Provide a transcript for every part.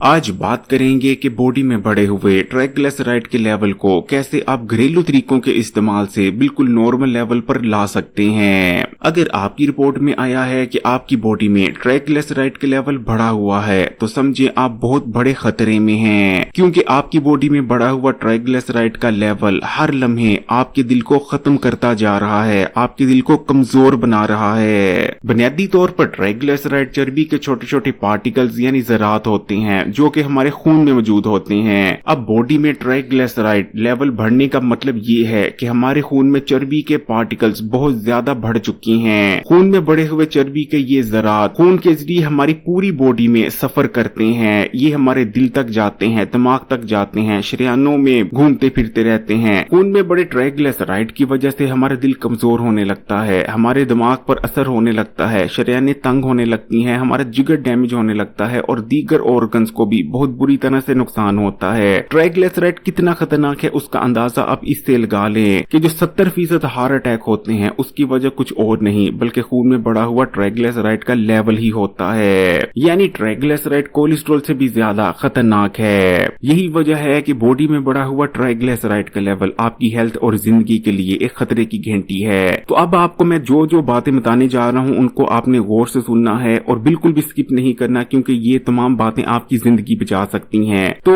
आज बात करेंगे कि बॉडी में बढ़े हुए ट्राइग्लिसराइड के लेवल को कैसे आप घरेलू तरीकों के इस्तेमाल से बिल्कुल नॉर्मल लेवल पर ला सकते हैं। अगर आपकी रिपोर्ट में आया है कि आपकी बॉडी में ट्राइग्लिसराइड के लेवल बढ़ा हुआ है तो समझे आप बहुत बड़े खतरे में हैं, क्योंकि आपकी बॉडी में बढ़ा हुआ ट्राइग्लिसराइड का लेवल हर लम्हे आपके दिल को खत्म करता जा रहा है, आपके दिल को कमजोर बना रहा है। बुनियादी तौर पर ट्राइग्लिसराइड चर्बी के छोटे छोटे पार्टिकल्स यानी ज़रात होते हैं जो कि हमारे खून में मौजूद होते हैं। अब बॉडी में ट्राइग्लिसराइड लेवल बढ़ने का मतलब ये है कि हमारे खून में चर्बी के पार्टिकल्स बहुत ज्यादा बढ़ चुकी हैं। खून में बढ़े हुए चर्बी के ये ज़रात खून के जरिए हमारी पूरी बॉडी में सफर करते हैं। ये हमारे दिल तक जाते हैं, दिमाग तक जाते हैं, शरीयानों में घूमते फिरते रहते हैं। खून में बड़े ट्राइग्लिसराइड की वजह से हमारा दिल कमजोर होने लगता है, हमारे दिमाग पर असर होने लगता है, शरीयानें तंग होने लगती हैं, हमारा जिगर डैमेज होने लगता है और दीगर ऑर्गन्स को भी बहुत बुरी तरह से नुकसान होता है। ट्राइग्लिसराइड कितना खतरनाक है उसका अंदाजा आप इससे लगा लें कि जो 70% हार्ट अटैक होते हैं उसकी वजह कुछ और नहीं बल्कि खून में बढ़ा हुआ ट्राइग्लिसराइड का लेवल ही होता है। यानी ट्राइग्लिसराइड कोलेस्ट्रॉल से भी ज्यादा खतरनाक है। यही वजह है कि बॉडी में बढ़ा हुआ ट्राइग्लिसराइड का लेवल आपकी हेल्थ और जिंदगी के लिए एक खतरे की घंटी है। तो अब आपको मैं जो जो बातें बताने जा रहा हूँ उनको आपने गौर से सुनना है और बिल्कुल भी स्किप नहीं करना, क्योंकि ये तमाम बातें आपकी जिंदगी बचा सकती हैं। तो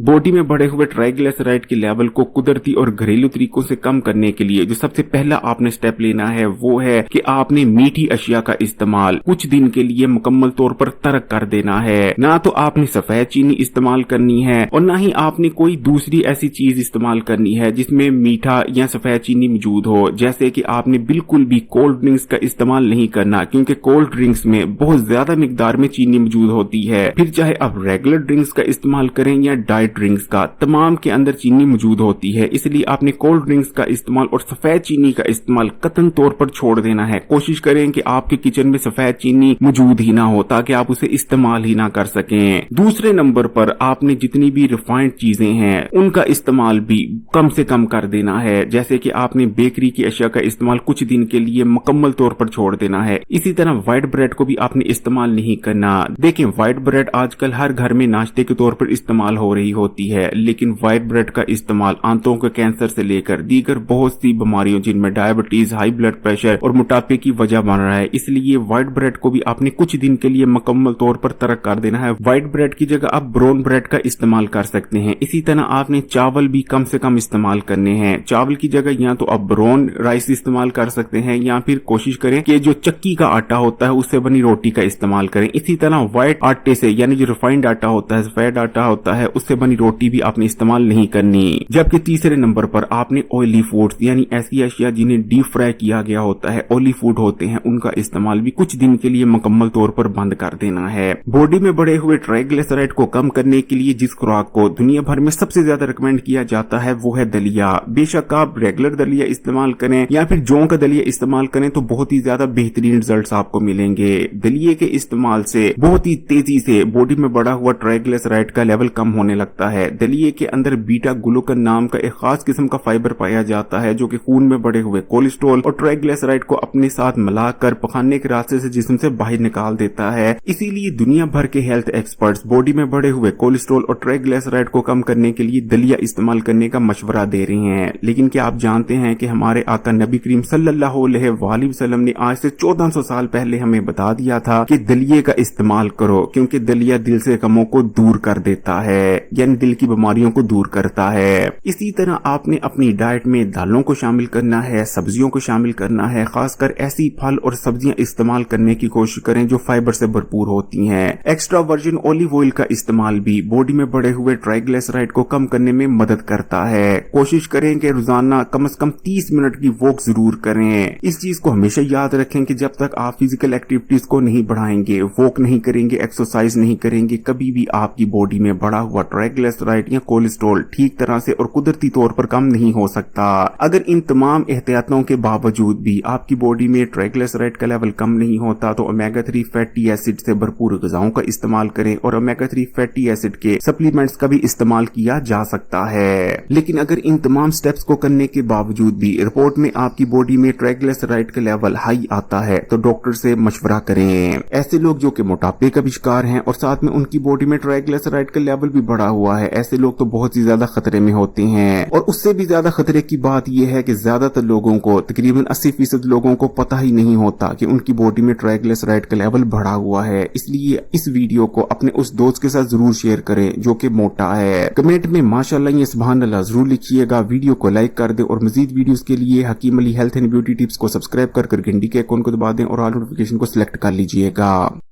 बॉडी में बढ़े हुए ट्राइग्लिसराइड के लेवल को कुदरती और घरेलू तरीकों से कम करने के लिए जो सबसे पहला आपने स्टेप लेना है वो है कि आपने मीठी अशिया का इस्तेमाल कुछ दिन के लिए मुकम्मल तौर पर तर्क कर देना है। ना तो आपने सफेद चीनी इस्तेमाल करनी है और ना ही आपने कोई दूसरी ऐसी चीज इस्तेमाल करनी है जिसमें मीठा या सफेद चीनी मौजूद हो। जैसे कि आपने बिल्कुल भी कोल्ड ड्रिंक्स का इस्तेमाल नहीं करना, क्योंकि कोल्ड ड्रिंक्स में बहुत ज्यादा मिकदार में चीनी मौजूद होती है। फिर चाहे आप रेगुलर ड्रिंक्स का इस्तेमाल करें या डाइट ड्रिंक्स का, तमाम के अंदर चीनी मौजूद होती है। इसलिए आपने कोल्ड ड्रिंक्स का इस्तेमाल और सफेद चीनी का इस्तेमाल कतई तौर पर छोड़ देना है। कोशिश करें कि आपके किचन में सफेद चीनी मौजूद ही ना हो ताकि आप उसे इस्तेमाल ही ना कर सकें। दूसरे नंबर पर आपने जितनी भी रिफाइंड चीजें हैं उनका इस्तेमाल भी कम से कम कर देना है। जैसे कि आपने बेकरी की अशिया का इस्तेमाल कुछ दिन के लिए मुकम्मल तौर पर छोड़ देना है। इसी तरह व्हाइट ब्रेड को भी आपने इस्तेमाल नहीं करना। देखें, व्हाइट ब्रेड आजकल हर घर में नाश्ते के तौर पर इस्तेमाल हो रही होती है, लेकिन व्हाइट ब्रेड का इस्तेमाल आंतों के कैंसर से लेकर दीगर बहुत सी बीमारियों जिनमें डायबिटीज, हाई ब्लड प्रेशर और मोटापे की वजह बन रहा है। इसलिए व्हाइट ब्रेड को भी आपने कुछ दिन के लिए मुकम्मल तौर पर तर्क कर देना है। व्हाइट ब्रेड की जगह आप ब्राउन ब्रेड का इस्तेमाल कर सकते हैं। इसी तरह आपने चावल भी कम से कम इस्तेमाल करने हैं। चावल की जगह या तो आप ब्राउन राइस इस्तेमाल कर सकते हैं या फिर कोशिश करें कि जो चक्की का आटा होता है उससे बनी रोटी का इस्तेमाल करें। इसी तरह व्हाइट आटे से यानी जो रिफाइंड आटा होता है, सफेद आटा होता है, उससे बनी रोटी भी आपने इस्तेमाल नहीं करनी। जबकि तीसरे नंबर पर आपने ऑयली फूड्स यानी ऐसी अशिया जिन्हें डीप फ्राई किया गया होता है, ऑयली फूड होते हैं, उनका इस्तेमाल भी कुछ दिन के लिए मुकम्मल तौर पर बंद कर देना है। बॉडी में बढ़े हुए ट्राइग्लिसराइड को कम करने के लिए जिस खुराक को दुनिया भर में सबसे ज्यादा रिकमेंड किया जाता है वो है दलिया। बेशक आप रेगुलर दलिया इस्तेमाल करें या फिर जौ का दलिया इस्तेमाल करें तो बहुत ही ज्यादा बेहतरीन रिजल्ट्स आपको मिलेंगे। दलिये के इस्तेमाल से बहुत ही तेजी से बॉडी में बढ़ा हुआ ट्राइग्लिसराइड का लेवल कम होने लगता है। दलिये के अंदर बीटा ग्लूकन नाम का एक खास किस्म का फाइबर पाया जाता है जो कि खून में बढ़े हुए कोलेस्ट्रॉल और ट्राइग्लिसराइड को अपने साथ मिलाकर पखाने के रास्ते से जिस्म से बाहर निकाल देता है। इसीलिए दुनिया भर के हेल्थ एक्सपर्ट्स बॉडी में बढ़े हुए कोलेस्ट्रॉल और ट्राइग्लिसराइड को कम करने के लिए दलिया इस्तेमाल करने का मशवरा दे रहे हैं। लेकिन क्या आप जानते हैं कि हमारे आका नबी करीम सल्लल्लाहु अलैहि वसल्लम ने आज से 1400 साल पहले हमें बता दिया था कि दलिये का इस्तेमाल करो, क्योंकि दलिया दिल से गमों को दूर कर देता है, यानी दिल की बीमारियों को दूर करता है। इसी तरह आपने अपनी डाइट में दालों को शामिल करना है, सब्जियों को शामिल करना है। खासकर ऐसी फल और सब्जियां इस्तेमाल करने की कोशिश करें जो फाइबर से भरपूर होती हैं। एक्स्ट्रा वर्जिन ऑलिव ऑयल का इस्तेमाल भी बॉडी में बढ़े हुए ट्राइग्लिसराइड को कम करने में मदद करता है। कोशिश करें कि रोजाना कम से कम 30 मिनट की वॉक जरूर करें। इस चीज को हमेशा याद रखें कि जब तक आप फिजिकल एक्टिविटीज को नहीं बढ़ाएंगे, वॉक नहीं करेंगे, एक्सरसाइज नहीं करेंगे, कभी भी आपकी बॉडी में बढ़ा हुआ ट्राइग्लिसराइड या कोलेस्ट्रॉल ठीक तरह से और कुदरती तौर पर कम नहीं हो सकता। अगर इन तमाम एहतियातों के बावजूद भी आपकी बॉडी में ट्राइग्लिसराइड का लेवल कम नहीं होता तो ओमेगा 3 फैटी एसिड से भरपूर ग़िज़ाओं का इस्तेमाल करें और ओमेगा 3 फैटी एसिड के सप्लीमेंट्स का भी इस्तेमाल किया जा सकता है। लेकिन अगर इन तमाम स्टेप्स को करने के बावजूद भी रिपोर्ट में आपकी बॉडी में ट्राइग्लिसराइड का लेवल हाई आता है तो डॉक्टर से मशवरा करें। ऐसे लोग जो कि मोटापे का भी शिकार हैं और साथ में उनकी बॉडी में ट्राइग्लिसराइड का लेवल भी बढ़ा हुआ है, ऐसे लोग तो बहुत ही ज्यादा खतरे में होते हैं। और उससे भी ज्यादा खतरे की बात यह है कि ज्यादातर लोगों को, तकरीबन 80% लोगों को पता ही नहीं होता कि उनकी बॉडी में ट्राइग्लिसराइड का लेवल बढ़ा हुआ है। इसलिए इस वीडियो को अपने उस दोस्त के साथ जरूर शेयर करें जो कि मोटा है। कमेंट में माशाअल्लाह या सुभान अल्लाह जरूर लिखिएगा, वीडियो को लाइक कर दे और मजीद वीडियोस के लिए Hakeem Ali health and beauty tips को सब्सक्राइब कर घंटी के आइकन को दबा दें और ऑल नोटिफिकेशन को सिलेक्ट कर लीजिएगा।